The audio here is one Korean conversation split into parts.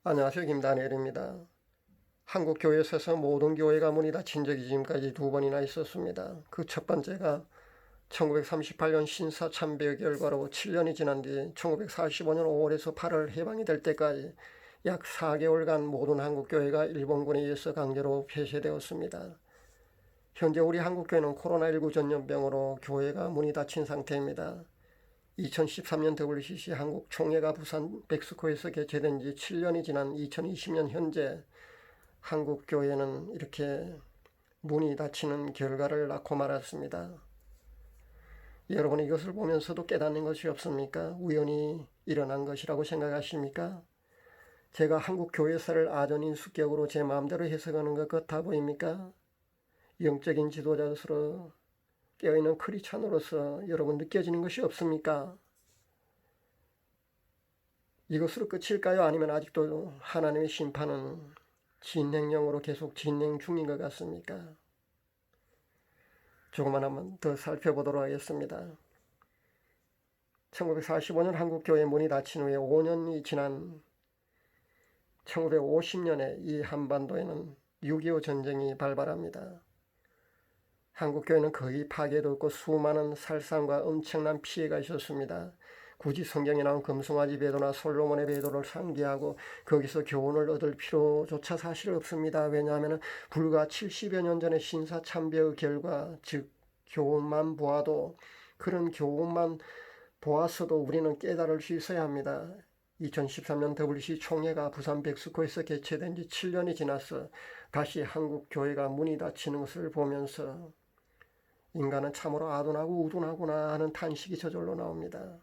안녕하세요. 김다니엘입니다. 한국 교회에 서서 모든 교회가 문이 닫힌 적이 지금까지 두 번이나 있었습니다. 그 첫 번째가 1938년 신사참배 결과로 7년이 지난 뒤 1945년 5월에서 8월 해방이 될 때까지 약 4개월간 모든 한국 교회가 일본군에 의해서 강제로 폐쇄되었습니다. 현재 우리 한국 교회는 코로나19 전염병으로 교회가 문이 닫힌 상태입니다. 2013년 WCC 한국 총회가 부산 백스코에서 개최된 지 7년이 지난 2020년 현재 한국 교회는 이렇게 문이 닫히는 결과를 낳고 말았습니다. 여러분 이것을 보면서도 깨닫는 것이 없습니까? 우연히 일어난 것이라고 생각하십니까? 제가 한국 교회사를 아전인수격으로 제 마음대로 해석하는 것 같아 보입니까? 영적인 지도자로서 깨어있는 크리스찬으로서 여러분 느껴지는 것이 없습니까? 이것으로 끝일까요? 아니면 아직도 하나님의 심판은 진행형으로 계속 진행 중인 것 같습니까? 조금만 한번 더 살펴보도록 하겠습니다. 1945년 한국교회 문이 닫힌 후에 5년이 지난 1950년에 이 한반도에는 6.25 전쟁이 발발합니다. 한국교회는 거의 파괴되었고 수많은 살상과 엄청난 피해가 있었습니다. 굳이 성경에 나온 금송아지 배도나 솔로몬의 배도를 상기하고 거기서 교훈을 얻을 필요조차 사실 없습니다. 왜냐하면 불과 70여 년 전의 신사참배의 결과, 즉 교훈만 보아도 그런 교훈만 보았어도 우리는 깨달을 수 있어야 합니다. 2013년 WC 총회가 부산 백스코에서 개최된 지 7년이 지나서 다시 한국 교회가 문이 닫히는 것을 보면서 인간은 참으로 아둔하고 우둔하구나 하는 탄식이 저절로 나옵니다.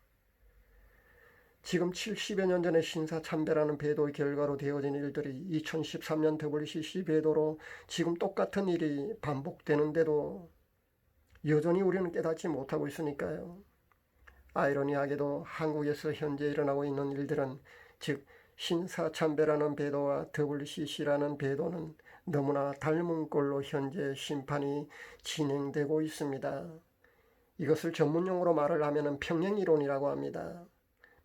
지금 70여 년 전의 신사참배라는 배도의 결과로 되어진 일들이 2013년 WCC 배도로 지금 똑같은 일이 반복되는데도 여전히 우리는 깨닫지 못하고 있으니까요. 아이러니하게도 한국에서 현재 일어나고 있는 일들은 즉 신사참배라는 배도와 WCC라는 배도는 너무나 닮은 꼴로 현재 심판이 진행되고 있습니다. 이것을 전문용어로 말을 하면 평행이론이라고 합니다.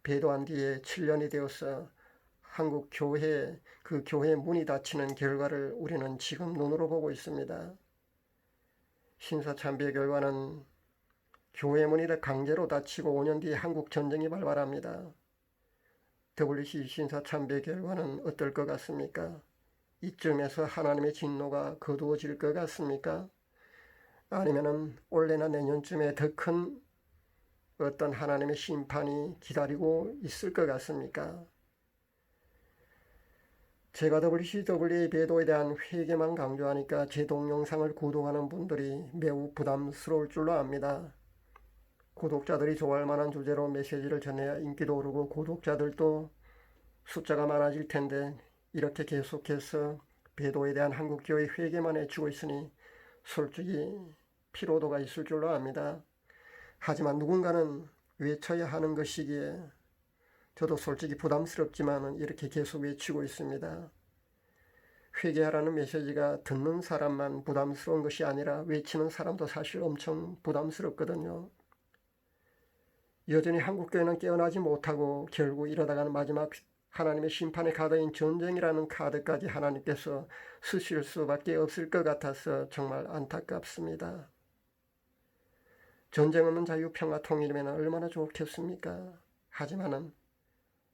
배도한 뒤에 7년이 되어서 한국 교회에 그 교회 문이 닫히는 결과를 우리는 지금 눈으로 보고 있습니다. 신사참배 결과는 교회 문이 강제로 닫히고 5년 뒤에 한국 전쟁이 발발합니다. WC 신사참배 결과는 어떨 것 같습니까? 이쯤에서 하나님의 진노가 거두어질 것 같습니까? 아니면은 올해나 내년쯤에 더 큰 어떤 하나님의 심판이 기다리고 있을 것 같습니까? 제가 WCWA 배도에 대한 회개만 강조하니까 제 동영상을 구독하는 분들이 매우 부담스러울 줄로 압니다. 구독자들이 좋아할 만한 주제로 메시지를 전해야 인기도 오르고 구독자들도 숫자가 많아질 텐데 이렇게 계속해서 배도에 대한 한국교회 회개만 해주고 있으니 솔직히 피로도가 있을 줄로 압니다. 하지만 누군가는 외쳐야 하는 것이기에 저도 솔직히 부담스럽지만 이렇게 계속 외치고 있습니다. 회개하라는 메시지가 듣는 사람만 부담스러운 것이 아니라 외치는 사람도 사실 엄청 부담스럽거든요. 여전히 한국교회는 깨어나지 못하고 결국 이러다가는 마지막 하나님의 심판의 카드인 전쟁이라는 카드까지 하나님께서 쓰실 수밖에 없을 것 같아서 정말 안타깝습니다. 전쟁 없는 자유, 평화, 통일이면 얼마나 좋겠습니까? 하지만은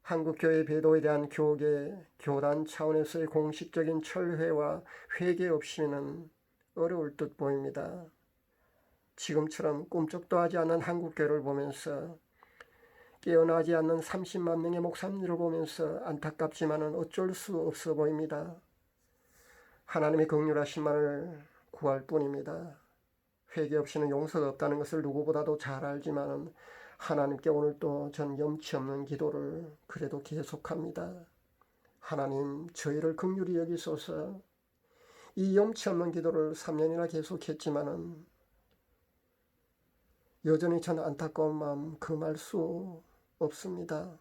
한국교회 배도에 대한 교계, 교단 차원에서의 공식적인 철회와 회개 없이는 어려울 듯 보입니다. 지금처럼 꿈쩍도 하지 않는 한국교회를 보면서 깨어나지 않는 30만 명의 목사님들을 보면서 안타깝지만은 어쩔 수 없어 보입니다. 하나님의 긍휼하심만을 구할 뿐입니다. 회개 없이는 용서가 없다는 것을 누구보다도 잘 알지만 하나님께 오늘도 전 염치 없는 기도를 그래도 계속합니다. 하나님 저희를 긍휼히 여기소서. 이 염치 없는 기도를 3년이나 계속했지만은 여전히 전 안타까운 마음 금할 수 없습니다.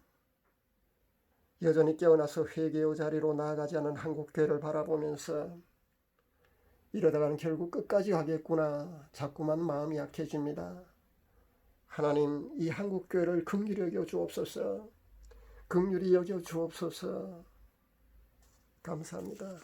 여전히 깨어나서 회개의 자리로 나아가지 않은 한국교회를 바라보면서 이러다가는 결국 끝까지 가겠구나 자꾸만 마음이 약해집니다. 하나님 이 한국교회를 긍휼히 여겨 주옵소서. 긍휼히 여겨 주옵소서. 감사합니다.